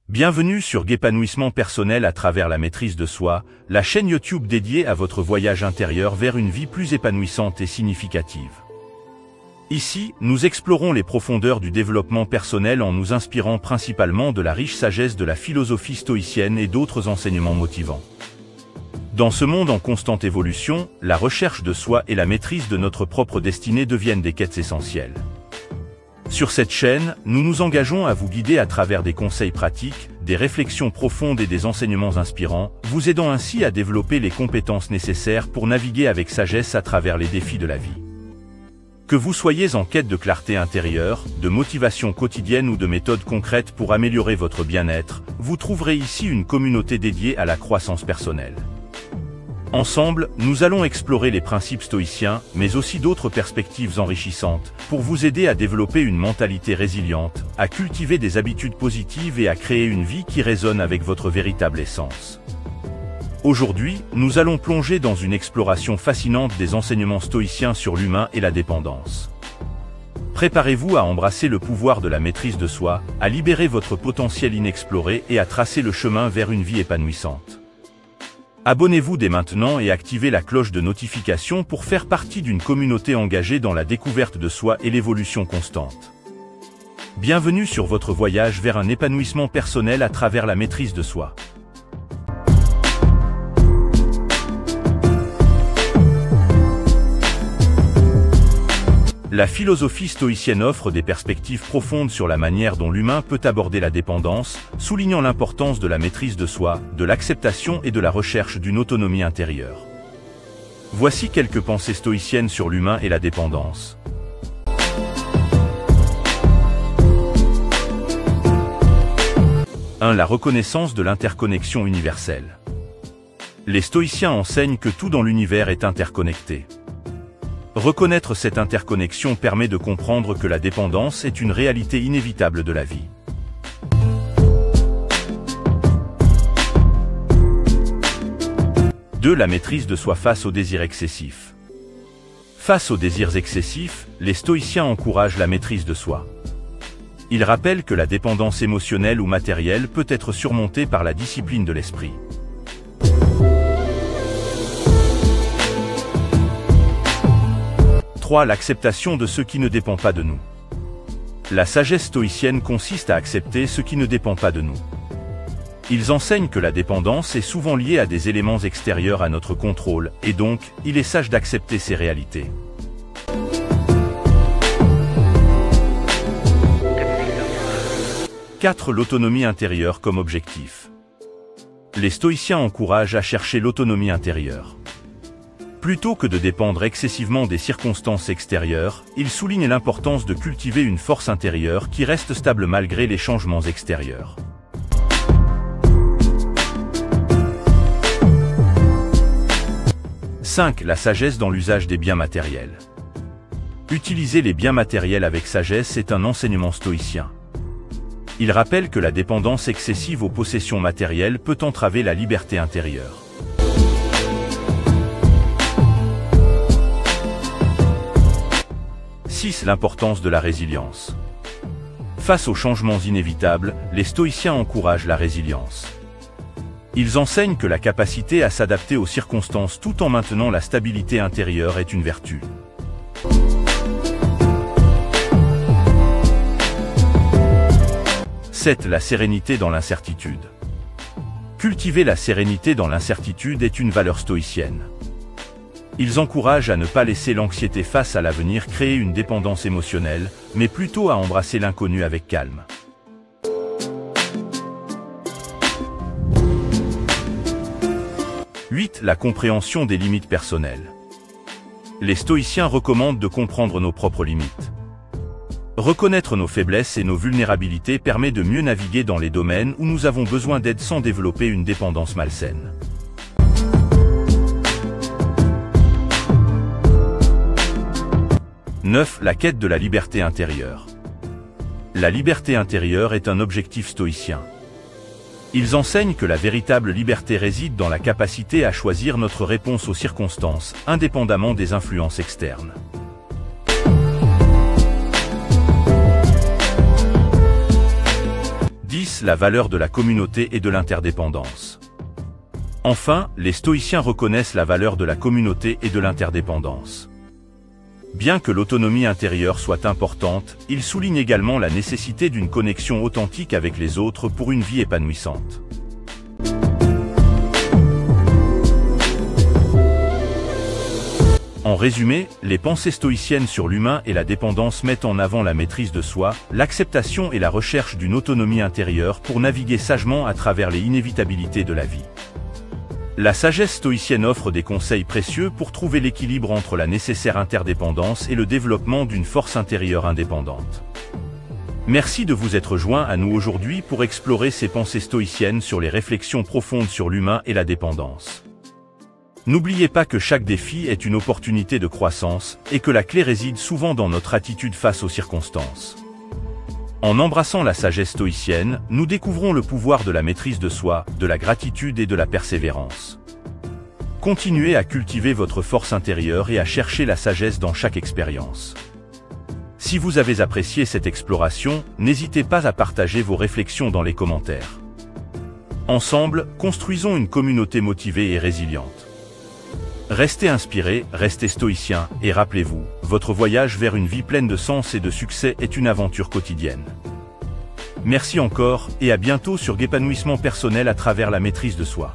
Bienvenue sur Guépanouissement personnel à travers la maîtrise de soi, la chaîne YouTube dédiée à votre voyage intérieur vers une vie plus épanouissante et significative. Ici, nous explorons les profondeurs du développement personnel en nous inspirant principalement de la riche sagesse de la philosophie stoïcienne et d'autres enseignements motivants. Dans ce monde en constante évolution, la recherche de soi et la maîtrise de notre propre destinée deviennent des quêtes essentielles. Sur cette chaîne, nous nous engageons à vous guider à travers des conseils pratiques, des réflexions profondes et des enseignements inspirants, vous aidant ainsi à développer les compétences nécessaires pour naviguer avec sagesse à travers les défis de la vie. Que vous soyez en quête de clarté intérieure, de motivation quotidienne ou de méthodes concrètes pour améliorer votre bien-être, vous trouverez ici une communauté dédiée à la croissance personnelle. Ensemble, nous allons explorer les principes stoïciens, mais aussi d'autres perspectives enrichissantes, pour vous aider à développer une mentalité résiliente, à cultiver des habitudes positives et à créer une vie qui résonne avec votre véritable essence. Aujourd'hui, nous allons plonger dans une exploration fascinante des enseignements stoïciens sur l'humain et la dépendance. Préparez-vous à embrasser le pouvoir de la maîtrise de soi, à libérer votre potentiel inexploré et à tracer le chemin vers une vie épanouissante. Abonnez-vous dès maintenant et activez la cloche de notification pour faire partie d'une communauté engagée dans la découverte de soi et l'évolution constante. Bienvenue sur votre voyage vers un épanouissement personnel à travers la maîtrise de soi. La philosophie stoïcienne offre des perspectives profondes sur la manière dont l'humain peut aborder la dépendance, soulignant l'importance de la maîtrise de soi, de l'acceptation et de la recherche d'une autonomie intérieure. Voici quelques pensées stoïciennes sur l'humain et la dépendance. 1. La reconnaissance de l'interconnexion universelle. Les stoïciens enseignent que tout dans l'univers est interconnecté. Reconnaître cette interconnexion permet de comprendre que la dépendance est une réalité inévitable de la vie. 2. La maîtrise de soi face aux désirs excessifs. Face aux désirs excessifs, les stoïciens encouragent la maîtrise de soi. Ils rappellent que la dépendance émotionnelle ou matérielle peut être surmontée par la discipline de l'esprit. 3. L'acceptation de ce qui ne dépend pas de nous. La sagesse stoïcienne consiste à accepter ce qui ne dépend pas de nous. Ils enseignent que la dépendance est souvent liée à des éléments extérieurs à notre contrôle, et donc, il est sage d'accepter ces réalités. 4. L'autonomie intérieure comme objectif. Les stoïciens encouragent à chercher l'autonomie intérieure. Plutôt que de dépendre excessivement des circonstances extérieures, ils soulignent l'importance de cultiver une force intérieure qui reste stable malgré les changements extérieurs. 5. La sagesse dans l'usage des biens matériels. Utiliser les biens matériels avec sagesse est un enseignement stoïcien. Il rappelle que la dépendance excessive aux possessions matérielles peut entraver la liberté intérieure. 6. L'importance de la résilience. Face aux changements inévitables, les stoïciens encouragent la résilience. Ils enseignent que la capacité à s'adapter aux circonstances tout en maintenant la stabilité intérieure est une vertu. 7. La sérénité dans l'incertitude. Cultiver la sérénité dans l'incertitude est une valeur stoïcienne. Ils encouragent à ne pas laisser l'anxiété face à l'avenir créer une dépendance émotionnelle, mais plutôt à embrasser l'inconnu avec calme. 8. La compréhension des limites personnelles. Les stoïciens recommandent de comprendre nos propres limites. Reconnaître nos faiblesses et nos vulnérabilités permet de mieux naviguer dans les domaines où nous avons besoin d'aide sans développer une dépendance malsaine. 9. La quête de la liberté intérieure. La liberté intérieure est un objectif stoïcien. Ils enseignent que la véritable liberté réside dans la capacité à choisir notre réponse aux circonstances, indépendamment des influences externes. 10. reconnaissent la valeur de la communauté et de l'interdépendance. Enfin, les stoïciens reconnaissent la valeur de la communauté et de l'interdépendance. Bien que l'autonomie intérieure soit importante, ils soulignent également la nécessité d'une connexion authentique avec les autres pour une vie épanouissante. En résumé, les pensées stoïciennes sur l'humain et la dépendance mettent en avant la maîtrise de soi, l'acceptation et la recherche d'une autonomie intérieure pour naviguer sagement à travers les inévitabilités de la vie. La sagesse stoïcienne offre des conseils précieux pour trouver l'équilibre entre la nécessaire interdépendance et le développement d'une force intérieure indépendante. Merci de vous être joint à nous aujourd'hui pour explorer ces pensées stoïciennes sur les réflexions profondes sur l'humain et la dépendance. N'oubliez pas que chaque défi est une opportunité de croissance et que la clé réside souvent dans notre attitude face aux circonstances. En embrassant la sagesse stoïcienne, nous découvrons le pouvoir de la maîtrise de soi, de la gratitude et de la persévérance. Continuez à cultiver votre force intérieure et à chercher la sagesse dans chaque expérience. Si vous avez apprécié cette exploration, n'hésitez pas à partager vos réflexions dans les commentaires. Ensemble, construisons une communauté motivée et résiliente. Restez inspirés, restez stoïciens, et rappelez-vous, votre voyage vers une vie pleine de sens et de succès est une aventure quotidienne. Merci encore, et à bientôt sur Épanouissement personnel à travers la maîtrise de soi.